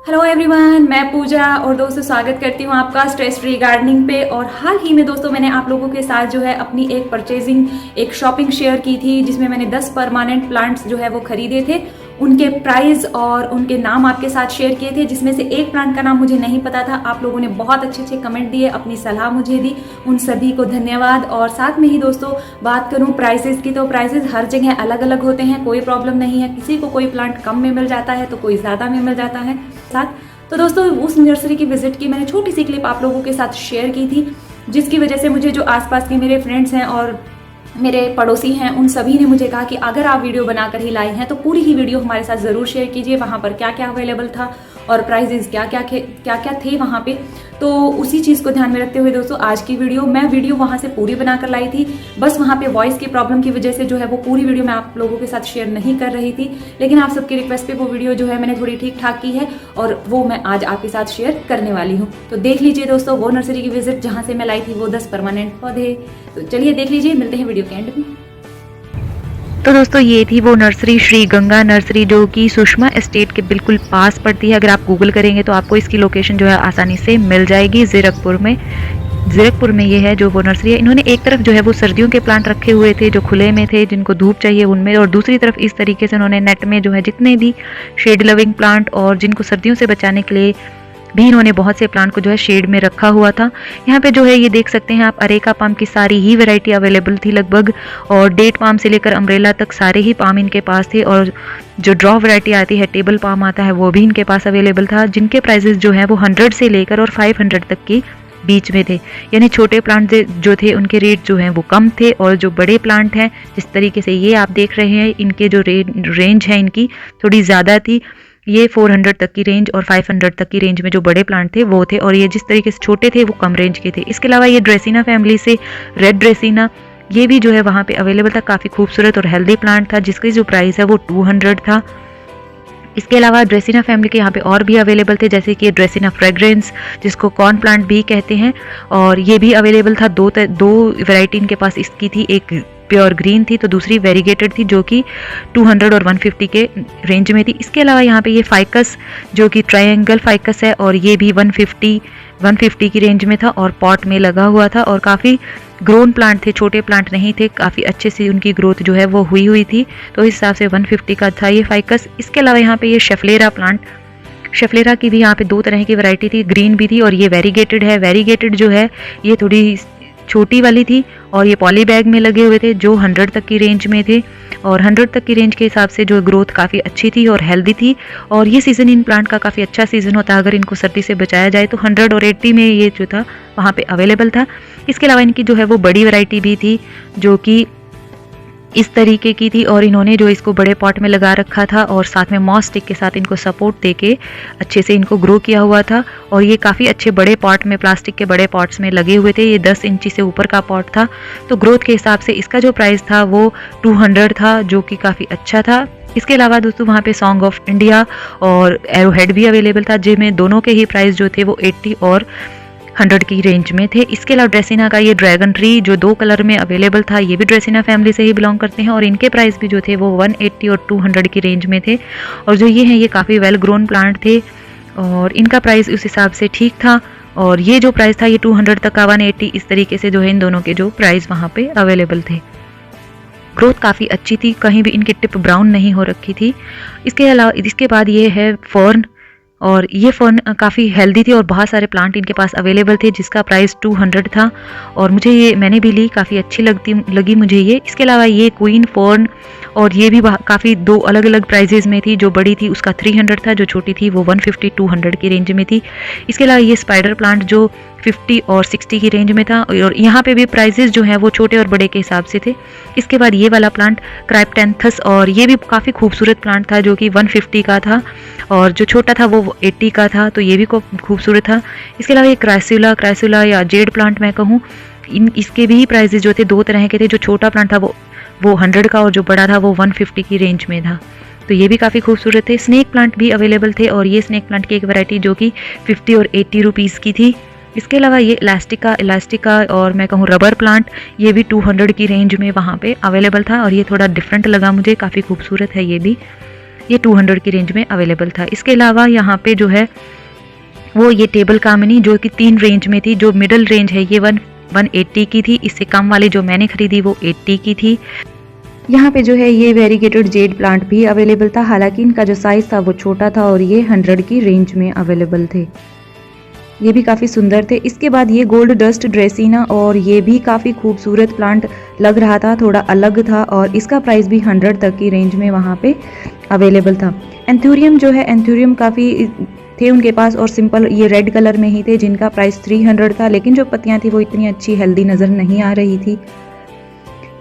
Hello everyone, मैं पूजा और दोस्तों स्वागत करती हूँ आपका स्ट्रेस फ्री गार्डनिंग पे। और हाल ही में दोस्तों मैंने आप लोगों के साथ जो है अपनी एक शॉपिंग शेयर की थी, जिसमें मैंने 10 परमानेंट प्लांट्स जो है वो खरीदे थे। उनके प्राइस और उनके नाम आपके साथ शेयर किए थे, जिसमें से एक प्लांट का नाम मुझे नहीं पता था। आप लोगों ने बहुत अच्छे अच्छे कमेंट दिए, अपनी सलाह मुझे दी, उन सभी को धन्यवाद। और साथ में ही दोस्तों बात करूं प्राइसेस की, तो प्राइसेस हर जगह अलग अलग होते हैं, कोई प्रॉब्लम नहीं है। किसी को कोई प्लांट कम में मिल जाता है तो कोई ज़्यादा में मिल जाता है साथ। तो दोस्तों उस नर्सरी की विजिट की मैंने छोटी सी क्लिप आप लोगों के साथ शेयर की थी, जिसकी वजह से मुझे जो आसपास के मेरे फ्रेंड्स हैं और मेरे पड़ोसी हैं, उन सभी ने मुझे कहा कि अगर आप वीडियो बनाकर ही लाए हैं तो पूरी ही वीडियो हमारे साथ ज़रूर शेयर कीजिए, वहाँ पर क्या क्या अवेलेबल था और प्राइजेस क्या क्या थे वहाँ पे। तो उसी चीज़ को ध्यान में रखते हुए दोस्तों आज की मैं वीडियो वहाँ से पूरी बनाकर लाई थी। बस वहाँ पे वॉइस की प्रॉब्लम की वजह से जो है वो पूरी वीडियो मैं आप लोगों के साथ शेयर नहीं कर रही थी, लेकिन आप सबकी रिक्वेस्ट पे वो वीडियो जो है मैंने थोड़ी ठीक ठाक की है और वो मैं आज आपके साथ शेयर करने वाली हूँ। तो देख लीजिए दोस्तों वो नर्सरी की विजिट जहाँ से मैं लाई थी वो 10 परमानेंट पौधे। तो चलिए देख लीजिए, मिलते हैं वीडियो के एंड में। तो दोस्तों ये थी वो नर्सरी, श्री गंगा नर्सरी, जो कि सुषमा एस्टेट के बिल्कुल पास पड़ती है। अगर आप गूगल करेंगे तो आपको इसकी लोकेशन जो है आसानी से मिल जाएगी। जीरकपुर में ये है जो वो नर्सरी है। इन्होंने एक तरफ जो है वो सर्दियों के प्लांट रखे हुए थे जो खुले में थे, जिनको धूप चाहिए उनमें, और दूसरी तरफ इस तरीके से उन्होंने नेट में जो है जितने भी शेड लविंग प्लांट और जिनको सर्दियों से बचाने के लिए भी इन्होंने बहुत से प्लांट को जो है शेड में रखा हुआ था। यहाँ पे जो है ये देख सकते हैं आप, अरेका पाम की सारी ही वैरायटी अवेलेबल थी लगभग, और डेट पाम से लेकर अम्ब्रेला तक सारे ही पाम इनके पास थे। और जो ड्रॉ वैरायटी आती है, टेबल पाम आता है, वो भी इनके पास अवेलेबल था, जिनके प्राइसेस जो है वो 100 से लेकर और 500 तक के बीच में थे। यानी छोटे प्लांट जो थे उनके रेट जो हैं वो कम थे, और जो बड़े प्लांट हैं जिस तरीके से ये आप देख रहे हैं, इनके जो रेंज है इनकी थोड़ी ज़्यादा थी। ये 400 तक की रेंज और 500 तक की रेंज में जो बड़े प्लांट थे वो थे, और ये जिस तरीके से छोटे थे वो कम रेंज के थे। इसके अलावा ये ड्रेसिना फैमिली से रेड ड्रेसिना, ये भी जो है वहाँ पे अवेलेबल था। काफ़ी खूबसूरत और हेल्दी प्लांट था, जिसकी जो प्राइस है वो 200 था। इसके अलावा ड्रेसिना फैमिली के यहाँ पे और भी अवेलेबल थे, जैसे कि ड्रेसिना फ्रेग्रेंस, जिसको कॉर्न प्लांट भी कहते हैं, और ये भी अवेलेबल था। दो वैरायटी इनके पास इसकी थी, एक प्योर ग्रीन थी तो दूसरी वेरीगेटेड थी, जो कि 200 और 150 के रेंज में थी। इसके अलावा यहाँ पे ये फाइकस, जो कि ट्रायंगल फाइकस है, और ये भी 150 की रेंज में था और पॉट में लगा हुआ था, और काफ़ी ग्रोन प्लांट थे, छोटे प्लांट नहीं थे, काफ़ी अच्छे से उनकी ग्रोथ जो है वो हुई थी। तो इस हिसाब से 150 का था ये फाइकस। इसके अलावा यहाँ पे ये शेफलेरा प्लांट, शेफलेरा की भी यहाँ पे 2 तरह की वैरायटी थी, ग्रीन भी थी और ये वेरीगेटेड है। वेरीगेटेड जो है ये थोड़ी छोटी वाली थी और ये पॉली बैग में लगे हुए थे, जो 100 तक की रेंज में थे, और 100 तक की रेंज के हिसाब से जो ग्रोथ काफ़ी अच्छी थी और हेल्दी थी। और ये सीज़न इन प्लांट का काफ़ी अच्छा सीज़न होता है अगर इनको सर्दी से बचाया जाए, तो 100 और 80 में ये जो था वहाँ पे अवेलेबल था। इसके अलावा इनकी जो है वो बड़ी वैरायटी भी थी, जो कि इस तरीके की थी, और इन्होंने जो इसको बड़े पॉट में लगा रखा था और साथ में मॉस स्टिक के साथ इनको सपोर्ट देके अच्छे से इनको ग्रो किया हुआ था। और ये काफ़ी अच्छे बड़े पॉट में, प्लास्टिक के बड़े पॉट्स में लगे हुए थे। ये 10 इंची से ऊपर का पॉट था, तो ग्रोथ के हिसाब से इसका जो प्राइस था वो 200 था, जो कि काफ़ी अच्छा था। इसके अलावा दोस्तों वहाँ पे सॉन्ग ऑफ इंडिया और एरोहेड भी अवेलेबल था, जिनमें दोनों के ही प्राइस जो थे वो 80 और 100 की रेंज में थे। इसके अलावा ड्रेसिना का ये ड्रैगन ट्री जो 2 कलर में अवेलेबल था, ये भी ड्रेसिना फैमिली से ही बिलोंग करते हैं, और इनके प्राइस भी जो थे वो 180 और 200 की रेंज में थे। और जो ये हैं ये काफ़ी वेल ग्रोन प्लांट थे और इनका प्राइस उस हिसाब से ठीक था। और ये जो प्राइस था ये 200 तक का, 180 इस तरीके से जो है इन दोनों के जो प्राइस वहाँ पे अवेलेबल थे। ग्रोथ काफ़ी अच्छी थी, कहीं भी इनकी टिप ब्राउन नहीं हो रखी थी। इसके अलावा इसके बाद ये है फर्न, और ये फर्न काफ़ी हेल्दी थी और बहुत सारे प्लांट इनके पास अवेलेबल थे, जिसका प्राइस 200 था, और मैंने भी ली, काफ़ी अच्छी लगी मुझे ये। इसके अलावा ये क्वीन फर्न, और ये भी काफ़ी 2 अलग अलग प्राइजेज में थी। जो बड़ी थी उसका 300 था, जो छोटी थी वो 150-200 की रेंज में थी। इसके अलावा ये स्पाइडर प्लांट जो 50 और 60 की रेंज में था, और यहाँ पे भी प्राइजेस जो हैं वो छोटे और बड़े के हिसाब से थे। इसके बाद ये वाला प्लांट क्राइप्टेंथस, और ये भी काफ़ी खूबसूरत प्लांट था, जो कि 150 का था, और जो छोटा था वो 80 का था, तो ये भी खूबसूरत था। इसके अलावा ये क्राइसुला या जेड प्लांट मैं कहूँ, इसके भी प्राइजेस जो थे 2 तरह के थे। जो छोटा प्लांट था वो 100 का, और जो बड़ा था वो 150 की रेंज में था, तो ये भी काफ़ी खूबसूरत थे। स्नेक प्लांट भी अवेलेबल थे, और ये स्नेक प्लांट की एक वैरायटी जो कि 50 और 80 रुपीज़ की थी। इसके अलावा ये इलास्टिका और मैं कहूँ रबर प्लांट, ये भी 200 की रेंज में वहाँ पे अवेलेबल था, और ये थोड़ा डिफरेंट लगा मुझे, काफ़ी खूबसूरत है ये भी। ये 200 की रेंज में अवेलेबल था। इसके अलावा यहाँ पे जो है वो ये टेबल कामिनी जो कि 3 रेंज में थी। जो मिडल रेंज है ये 180 की थी, इससे कम वाली जो मैंने खरीदी वो 80 की थी। यहाँ पे जो है ये वेरीगेटेड जेड प्लांट भी अवेलेबल था, हालांकि इनका जो साइज़ था वो छोटा था और ये 100 की रेंज में अवेलेबल थे। ये भी काफ़ी सुंदर थे। इसके बाद ये गोल्ड डस्ट ड्रेसिना, और ये भी काफ़ी खूबसूरत प्लांट लग रहा था, थोड़ा अलग था और इसका प्राइस भी 100 तक की रेंज में वहाँ पे अवेलेबल था। एंथूरियम जो है, एंथूरियम काफ़ी थे उनके पास और सिंपल ये रेड कलर में ही थे, जिनका प्राइस 300 था, लेकिन जो पत्तियाँ थी वो इतनी अच्छी हेल्दी नज़र नहीं आ रही थी।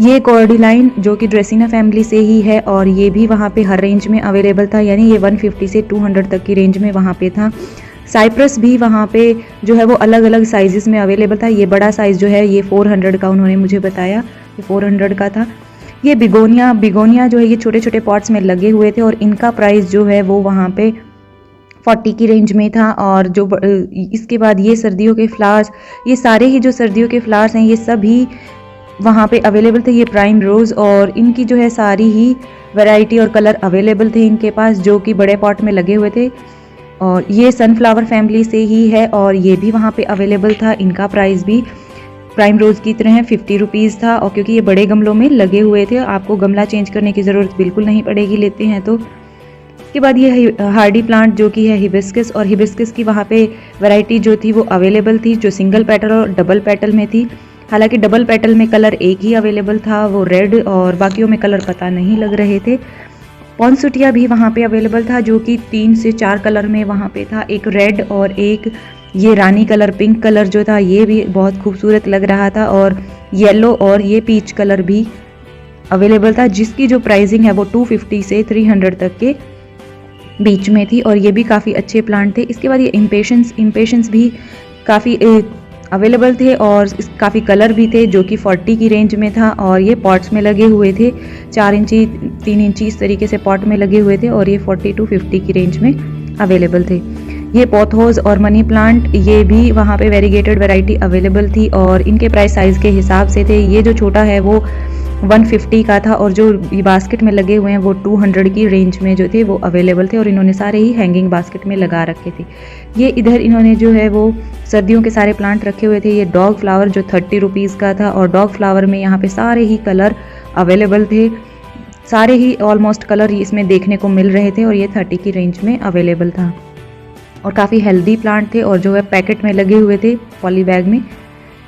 ये कॉर्डिलाइन जो कि ड्रेसिना फैमिली से ही है और ये भी वहाँ पे हर रेंज में अवेलेबल था, यानी ये 150 से 200 तक की रेंज में वहाँ पे था। साइप्रस भी वहाँ पे जो है वो अलग अलग साइजेस में अवेलेबल था। ये बड़ा साइज़ जो है ये 400 का उन्होंने मुझे बताया, ये 400 का था। ये बिगोनिया जो है ये छोटे छोटे पॉट्स में लगे हुए थे और इनका प्राइस जो है वो वहाँ पे 40 की रेंज में था। और जो इसके बाद ये सर्दियों के फ्लावर्स, ये सारे ही जो सर्दियों के फ्लावर्स हैं ये सभी वहाँ पे अवेलेबल थे। ये प्राइम रोज़ और इनकी जो है सारी ही वैरायटी और कलर अवेलेबल थे इनके पास, जो कि बड़े पॉट में लगे हुए थे। और ये सनफ्लावर फैमिली से ही है और ये भी वहाँ पे अवेलेबल था। इनका प्राइस भी प्राइम रोज़ की तरह 50 रुपीज़ था, और क्योंकि ये बड़े गमलों में लगे हुए थे, आपको गमला चेंज करने की ज़रूरत बिल्कुल नहीं पड़ेगी लेते हैं तो। इसके बाद ये हार्डी प्लांट जो कि है हिबिस्कस, और हिबिस्कस की वहाँ पे वैरायटी जो थी वो अवेलेबल थी, जो सिंगल पेटल और डबल पेटल में थी। हालांकि डबल पेटल में कलर एक ही अवेलेबल था, वो रेड, और बाकियों में कलर पता नहीं लग रहे थे। पॉन्सुटिया भी वहाँ पे अवेलेबल था, जो कि 3 से 4 कलर में वहाँ पे था, एक रेड और एक ये रानी कलर, पिंक कलर जो था ये भी बहुत खूबसूरत लग रहा था, और येलो और ये पीच कलर भी अवेलेबल था, जिसकी जो प्राइसिंग है वो 250 से 300 तक के बीच में थी, और ये भी काफ़ी अच्छे प्लांट थे। इसके बाद ये इम्पेशंस भी काफ़ी अवेलेबल थे और काफ़ी कलर भी थे, जो कि 40 की रेंज में था, और ये पॉट्स में लगे हुए थे, 4 इंची 3 इंची इस तरीके से पॉट में लगे हुए थे, और ये 40 to 50 की रेंज में अवेलेबल थे। ये पोथोस और मनी प्लांट, ये भी वहाँ पे वेरीगेटेड वैरायटी अवेलेबल थी और इनके प्राइस साइज़ के हिसाब से थे। ये जो छोटा है वो 150 का था, और जो ये बास्केट में लगे हुए हैं वो 200 की रेंज में जो थे वो अवेलेबल थे, और इन्होंने सारे ही हैंगिंग बास्केट में लगा रखे थे। ये इधर इन्होंने जो है वो सर्दियों के सारे प्लांट रखे हुए थे। ये डॉग फ्लावर जो 30 रुपीज़ का था, और डॉग फ्लावर में यहाँ पे सारे ही कलर अवेलेबल थे, सारे ही ऑलमोस्ट कलर इसमें देखने को मिल रहे थे, और ये 30 की रेंज में अवेलेबल था, और काफ़ी हेल्दी प्लांट थे, और जो है पैकेट में लगे हुए थे पॉली बैग में।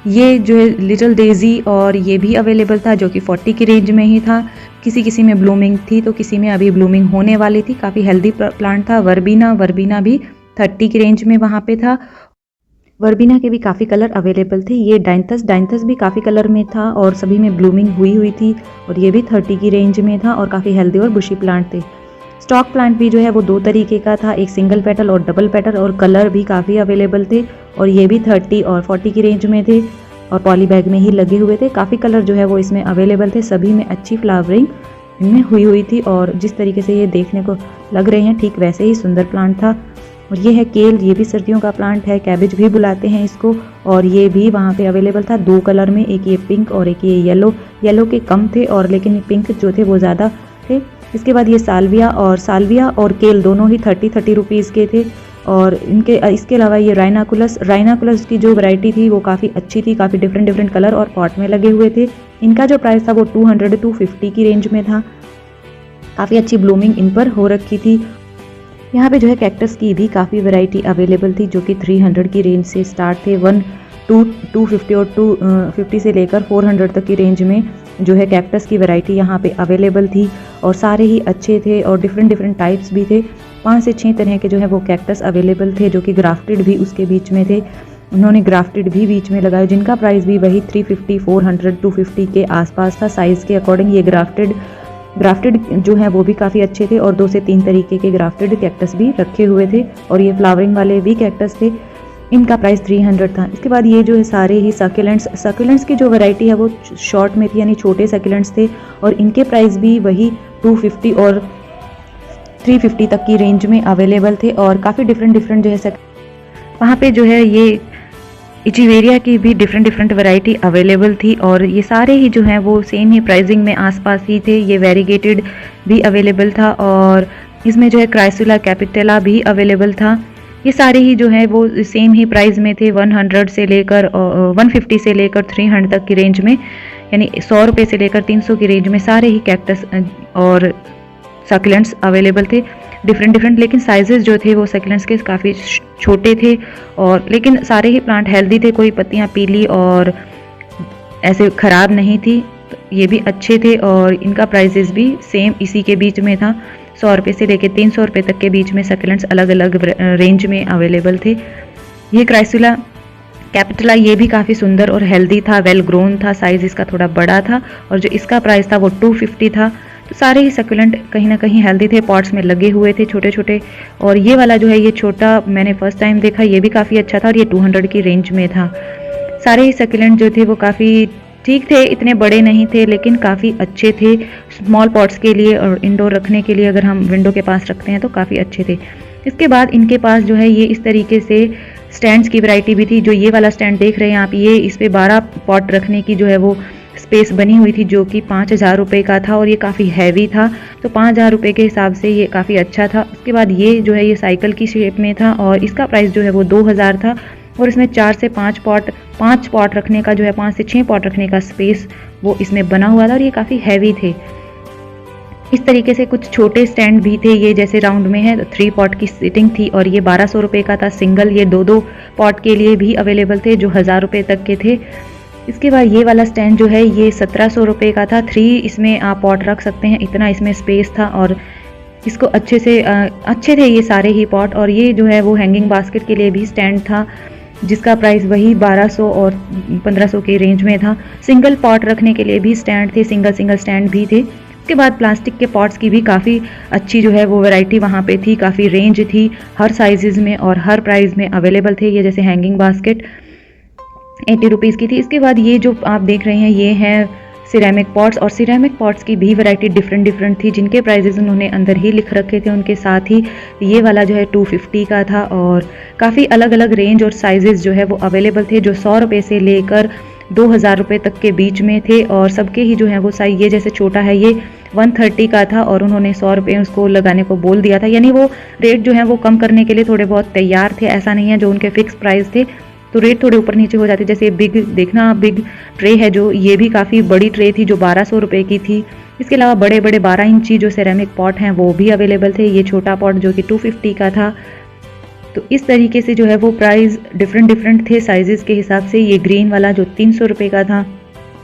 ये जो है लिटिल डेजी, और ये भी अवेलेबल था, जो कि 40 की रेंज में ही था। किसी में ब्लूमिंग थी तो किसी में अभी ब्लूमिंग होने वाली थी, काफ़ी हेल्दी प्लांट था। वर्बीना भी 30 की रेंज में वहाँ पे था। वर्बीना के भी काफ़ी कलर अवेलेबल थे। ये डाइंथस भी काफ़ी कलर में था और सभी में ब्लूमिंग हुई थी, और ये भी 30 की रेंज में था, और काफ़ी हेल्दी और बुशी प्लांट थे। स्टॉक प्लांट भी जो है वो 2 तरीके का था, एक सिंगल पेटल और डबल पेटल, और कलर भी काफ़ी अवेलेबल थे, और ये भी 30 और 40 की रेंज में थे, और पॉली बैग में ही लगे हुए थे। काफ़ी कलर जो है वो इसमें अवेलेबल थे, सभी में अच्छी फ्लावरिंग इनमें हुई थी, और जिस तरीके से ये देखने को लग रहे हैं ठीक वैसे ही सुंदर प्लांट था। और ये है केल, ये भी सर्दियों का प्लांट है, कैबेज भी बुलाते हैं इसको, और ये भी वहाँ पे अवेलेबल था 2 कलर में, एक ये पिंक और एक ये येलो के कम थे, और लेकिन पिंक जो थे वो ज़्यादा थे। इसके बाद ये साल्विया और केल दोनों ही 30 रुपीज़ के थे, और इसके अलावा ये राइनाकुलस की जो वैरायटी थी वो काफ़ी अच्छी थी, काफ़ी डिफरेंट कलर और पॉट में लगे हुए थे। इनका जो प्राइस था वो 200 to 50 की रेंज में था। काफ़ी अच्छी ब्लूमिंग इन पर हो रखी थी। यहाँ पे जो है कैक्टस की भी काफ़ी वैरायटी अवेलेबल थी, जो कि 300 की रेंज से स्टार्ट थे। 250 और 250 से लेकर 400 तक की रेंज में जो है कैक्टस की वैरायटी यहाँ पे अवेलेबल थी, और सारे ही अच्छे थे और डिफरेंट टाइप्स भी थे। 5 से 6 तरह के जो है वो कैक्टस अवेलेबल थे, जो कि ग्राफ्टेड भी उसके बीच में थे। उन्होंने ग्राफ्टेड भी बीच में लगाए, जिनका प्राइस भी वही 350, 400, 250 के आसपास था साइज़ के अकॉर्डिंग। ये ग्राफ्टेड जो है वो भी काफ़ी अच्छे थे, और 2 से 3 तरीके के ग्राफ्टेड कैक्टस भी रखे हुए थे, और ये फ्लावरिंग वाले भी कैक्टस थे। इनका प्राइस 300 था। इसके बाद ये जो है सारे ही सकुलेंट्स की जो वैरायटी है वो शॉर्ट में थी, यानी छोटे सकुलेंट्स थे, और इनके प्राइस भी वही 250 और 350 तक की रेंज में अवेलेबल थे, और काफ़ी डिफरेंट जो है वहाँ पे जो है ये इचिवेरिया की भी डिफरेंट वैरायटी अवेलेबल थी, और ये सारे ही जो हैं वो सेम ही प्राइसिंग में आसपास ही थे। ये वेरीगेटेड भी अवेलेबल था, और इसमें जो है क्राइसुला कैपिटेला भी अवेलेबल था। ये सारे ही जो है वो सेम ही प्राइस में थे, 100 से लेकर 150 से लेकर 300 तक की रेंज में, यानी 100 रुपये से लेकर 300 की रेंज में सारे ही कैक्टस और सक्लेंट्स अवेलेबल थे, डिफरेंट, लेकिन साइजेस जो थे वो सक्लेंट्स के काफ़ी छोटे थे, और लेकिन सारे ही प्लांट हेल्दी थे, कोई पत्तियाँ पीली और ऐसे ख़राब नहीं थी, तो ये भी अच्छे थे और इनका प्राइसेस भी सेम इसी के बीच में था, 100 रुपये से लेकर 300 रुपये तक के बीच में सक्लेंट्स अलग अलग रेंज में अवेलेबल थे। ये क्राइसुला कैपिटला ये भी काफ़ी सुंदर और हेल्दी था, वेल ग्रोन था, साइज़ इसका थोड़ा बड़ा था, और जो इसका प्राइस था वो 250 था। तो सारे ही सक्यूलेंट कहीं ना कहीं हेल्दी थे, पॉट्स में लगे हुए थे छोटे छोटे, और ये वाला जो है ये छोटा मैंने फर्स्ट टाइम देखा, ये भी काफ़ी अच्छा था और ये 200 की रेंज में था। सारे ही सक्यूलेंट जो थे वो काफ़ी ठीक थे, इतने बड़े नहीं थे लेकिन काफ़ी अच्छे थे स्मॉल पॉट्स के लिए, और इंडोर रखने के लिए अगर हम विंडो के पास रखते हैं तो काफ़ी अच्छे थे। इसके बाद इनके पास जो है ये इस तरीके से स्टैंड्स की वैरायटी भी थी। जो ये वाला स्टैंड देख रहे हैं आप, ये इस पे 12 पॉट रखने की जो है वो स्पेस बनी हुई थी, जो कि 5000 रुपये का था, और ये काफ़ी हैवी था, तो 5000 रुपये के हिसाब से ये काफ़ी अच्छा था। उसके बाद ये जो है ये साइकिल की शेप में था, और इसका प्राइस जो है वो 2000 था, और इसमें 4 से 5 पॉट रखने का जो है 5 से 6 पॉट रखने का स्पेस वो इसमें बना हुआ था, और ये काफ़ी हैवी थे। इस तरीके से कुछ छोटे स्टैंड भी थे, ये जैसे राउंड में है, 3 पॉट की सीटिंग थी, और ये 1200 रुपये का था सिंगल। ये 2-2 पॉट के लिए भी अवेलेबल थे जो 1000 रुपये तक के थे। इसके बाद ये वाला स्टैंड जो है ये 1700 रुपये का था, 3 इसमें आप पॉट रख सकते हैं, इतना इसमें स्पेस था, और इसको अच्छे थे ये सारे ही पॉट। और ये जो है वो हैंगिंग बास्केट के लिए भी स्टैंड था, जिसका प्राइस वही 1200 और 1500 के रेंज में था। सिंगल पॉट रखने के लिए भी स्टैंड थे, सिंगल स्टैंड भी थे। उसके बाद प्लास्टिक के पॉट्स की भी काफ़ी अच्छी जो है वो वैरायटी वहाँ पे थी, काफ़ी रेंज थी, हर साइजेज़ में और हर प्राइस में अवेलेबल थे। ये जैसे हैंगिंग बास्केट 80 रुपीज़ की थी। इसके बाद ये जो आप देख रहे हैं ये हैं सिरेमिक पॉट्स, और सिरेमिक पॉट्स की भी वैरायटी डिफरेंट थी, जिनके प्राइजेस उन्होंने अंदर ही लिख रखे थे उनके साथ ही। ये वाला जो है 250 का था, और काफ़ी अलग अलग रेंज और साइजेस जो है वो अवेलेबल थे, जो 100 रुपये से लेकर 2000 रुपये तक के बीच में थे, और सबके ही जो है वो साइज, ये जैसे छोटा है ये 130 का था, और उन्होंने 100 रुपये उसको लगाने को बोल दिया था, यानी वो रेट जो है वो कम करने के लिए थोड़े बहुत तैयार थे, ऐसा नहीं है जो उनके फिक्स प्राइस थे तो रेट थोड़े ऊपर नीचे हो जाते। जैसे बिग देखना, बिग ट्रे है जो, ये भी काफ़ी बड़ी ट्रे थी जो 1200 रुपये की थी। इसके अलावा बड़े 12 इंची जो सेरेमिक पॉट हैं वो भी अवेलेबल थे। ये छोटा पॉट जो कि 250 का था। तो इस तरीके से जो है वो प्राइस डिफरेंट थे साइजेस के हिसाब से। ये ग्रीन वाला जो 300 रुपये का था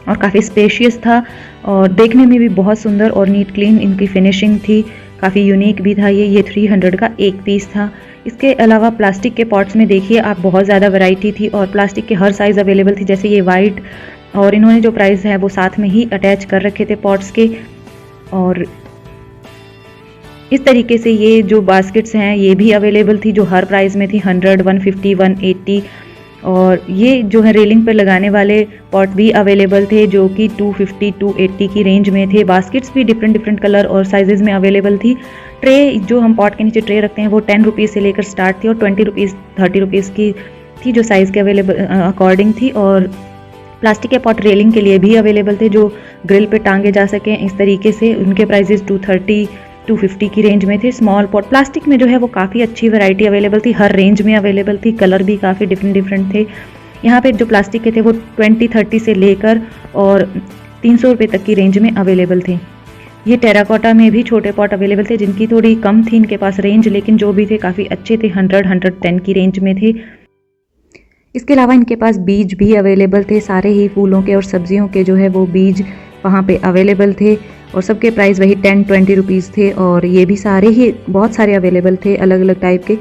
और काफ़ी स्पेशियस था, और देखने में भी बहुत सुंदर और नीट क्लीन इनकी फिनिशिंग थी, काफ़ी यूनिक भी था। ये 300 का एक पीस था। इसके अलावा प्लास्टिक के पॉट्स में देखिए आप, बहुत ज़्यादा वैरायटी थी, और प्लास्टिक के हर साइज़ अवेलेबल थी। जैसे ये वाइट, और इन्होंने जो प्राइस है वो साथ में ही अटैच कर रखे थे पॉट्स के। और इस तरीके से ये जो बास्केट्स हैं ये भी अवेलेबल थी, जो हर प्राइस में थी, 100, 150, 180। और ये जो है रेलिंग पर लगाने वाले पॉट भी अवेलेबल थे, जो कि 250, 280 की रेंज में थे। बास्केट्स भी डिफरेंट कलर और साइजेस में अवेलेबल थी। ट्रे जो हम पॉट के नीचे ट्रे रखते हैं वो 10 रुपीज़ से लेकर स्टार्ट थी, और 20 रुपीज़, 30 रुपीज़ की थी, जो साइज़ के अवेलेबल अकॉर्डिंग थी। और प्लास्टिक के पॉट रेलिंग के लिए भी अवेलेबल थे, जो ग्रिल पे टांगे जा सकें इस तरीके से। उनके प्राइजेस 230, 250 की रेंज में थे। स्मॉल पॉट प्लास्टिक में जो है वो काफ़ी अच्छी वैरायटी अवेलेबल थी, हर रेंज में अवेलेबल थी, कलर भी काफ़ी डिफरेंट थे। यहाँ पे जो प्लास्टिक के थे वो 20-30 से लेकर और 300 रुपये तक की रेंज में अवेलेबल थे। ये टेराकोटा में भी छोटे पॉट अवेलेबल थे, जिनकी थोड़ी कम थी इनके पास रेंज, लेकिन जो भी थे काफ़ी अच्छे थे, 100-110 की रेंज में थे। इसके अलावा इनके पास बीज भी अवेलेबल थे, सारे ही फूलों के और सब्जियों के जो है वो बीज वहाँ पे अवेलेबल थे, और सबके प्राइस वही 10-20 रुपीज़ थे। और ये भी सारे ही बहुत सारे अवेलेबल थे अलग अलग टाइप के।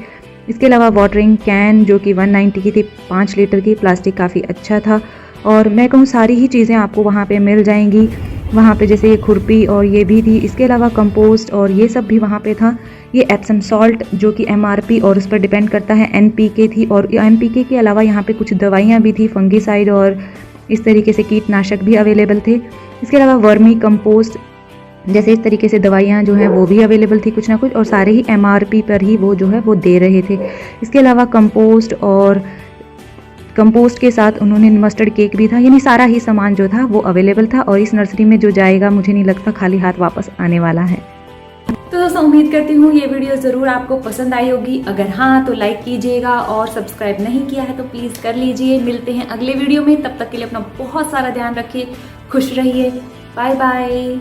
इसके अलावा वाटरिंग कैन जो कि 190 की थी, 5 लीटर की, प्लास्टिक काफ़ी अच्छा था। और मैं कहूँ सारी ही चीज़ें आपको वहाँ पे मिल जाएंगी। वहाँ पे जैसे ये खुरपी और ये भी थी। इसके अलावा कंपोस्ट और ये सब भी वहाँ पे था। ये एप्सम सॉल्ट जो कि MRP और उस पर डिपेंड करता है, NPK थी। और NPK के अलावा यहाँ पे कुछ दवाइयाँ भी थी, फंगीसाइड और इस तरीके से कीटनाशक भी अवेलेबल थे। इसके अलावा वर्मी कंपोस्ट जैसे इस तरीके से दवाइयाँ जो हैं वो भी अवेलेबल थी कुछ ना कुछ, और सारे ही MRP पर ही वो जो है वो दे रहे थे। इसके अलावा कंपोस्ट के साथ उन्होंने मस्टर्ड केक भी था, यानी सारा ही सामान जो था वो अवेलेबल था। और इस नर्सरी में जो जाएगा मुझे नहीं लगता खाली हाथ वापस आने वाला है। तो दोस्तों उम्मीद करती हूँ ये वीडियो ज़रूर आपको पसंद आई होगी। अगर हाँ तो लाइक कीजिएगा और सब्सक्राइब नहीं किया है तो प्लीज़ कर लीजिए। मिलते हैं अगले वीडियो में, तब तक के लिए अपना बहुत सारा ध्यान रखिए, खुश रहिए, बाय बाय।